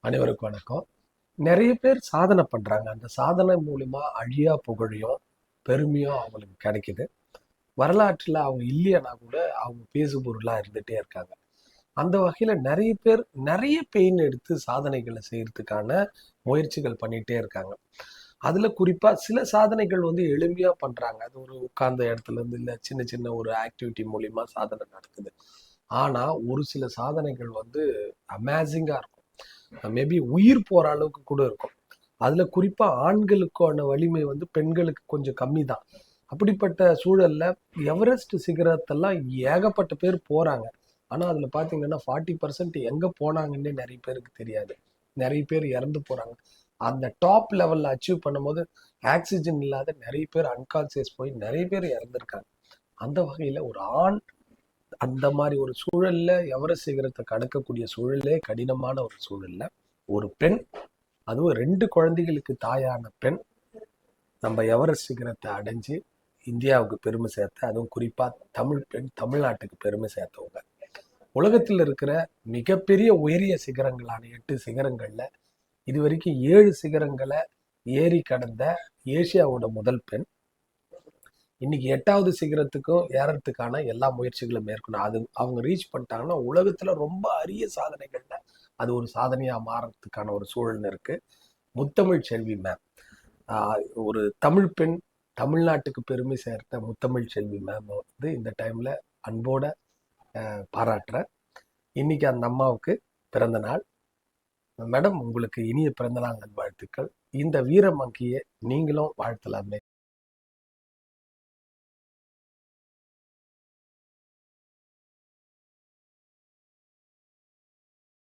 அனைவருக்கும் வணக்கம். நிறைய பேர் சாதனை பண்றாங்க. அந்த சாதனை மூலியமா அழியா புகழையும் பெருமையும் அவங்களுக்கு கிடைக்குது. வரலாற்றுல அவங்க இல்லையானா கூட அவங்க பேசு பொருளா இருந்துட்டே இருக்காங்க. அந்த வகையில நிறைய பேர் நிறைய பெயின் எடுத்து சாதனைகளை செய்யறதுக்கான முயற்சிகள் பண்ணிட்டே இருக்காங்க. அதுல குறிப்பா சில சாதனைகள் எளிமையா பண்றாங்க. அது ஒரு உட்கார்ந்த இடத்துல இருந்து இல்ல சின்ன சின்ன ஒரு ஆக்டிவிட்டி மூலியமா சாதனை நடக்குது. ஆனா ஒரு சில சாதனைகள் அமேசிங்கா இருக்கும். மேபி உயிர் போற அளவுக்கு கூட இருக்கும். அதுல குறிப்பா ஆண்களுக்கான வலிமை பெண்களுக்கு கொஞ்சம் கம்மி தான். அப்படிப்பட்ட சூழல்ல எவரெஸ்ட் சிகரத்தெல்லாம் ஏகப்பட்ட பேர் போறாங்க. ஆனா அதுல பாத்தீங்கன்னா 40% எங்க போனாங்கன்னே நிறைய பேருக்கு தெரியாது. நிறைய பேர் இறந்து போறாங்க. அந்த டாப் லெவல்ல அச்சீவ் பண்ணும்போது ஆக்சிஜன் இல்லாத நிறைய பேர் அன்கான்சியஸ் போய் நிறைய பேர் இறந்துருக்காங்க. அந்த வகையில ஒரு ஆண் அந்த மாதிரி ஒரு சூழல்ல எவரெஸ்ட் சிகரத்தை கடக்கக்கூடிய சூழலே கடினமான ஒரு சூழல்ல ஒரு பெண், அதுவும் 2 குழந்தைகளுக்கு தாயான பெண், நம்ம எவரெஸ்ட் சிகரத்தை அடைஞ்சு இந்தியாவுக்கு பெருமை சேர்த்த, அதுவும் குறிப்பா தமிழ் பெண் தமிழ்நாட்டுக்கு பெருமை சேர்த்தவங்க. உலகத்தில் இருக்கிற மிகப்பெரிய உயரிய சிகரங்களான 8 சிகரங்கள்ல இதுவரைக்கும் 7 சிகரங்களை ஏறி கடந்த ஏசியாவோட முதல் பெண். இன்னைக்கு 8வது சிகரத்துக்கும் ஏறத்துக்கான எல்லா முயற்சிகளும் மேற்கொண்டு அது அவங்க ரீச் பண்ணிட்டாங்கன்னா உலகத்துல ரொம்ப அரிய சாதனைகள்ல அது ஒரு சாதனையா மாறதுக்கான ஒரு சூழல் இருக்கு. முத்தமிழ் செல்வி மேம், ஒரு தமிழ் பெண், தமிழ்நாட்டுக்கு பெருமை சேர்த்த முத்தமிழ் செல்வி மேம் இந்த டைம்ல அன்போட பாராட்டுறேன். இன்னைக்கு அந்த அம்மாவுக்கு பிறந்த நாள். மேடம், உங்களுக்கு இனிய பிறந்த நாள் நல்வாழ்த்துக்கள். இந்த வீரமங்கியை நீங்களும் வாழ்த்தலாமே.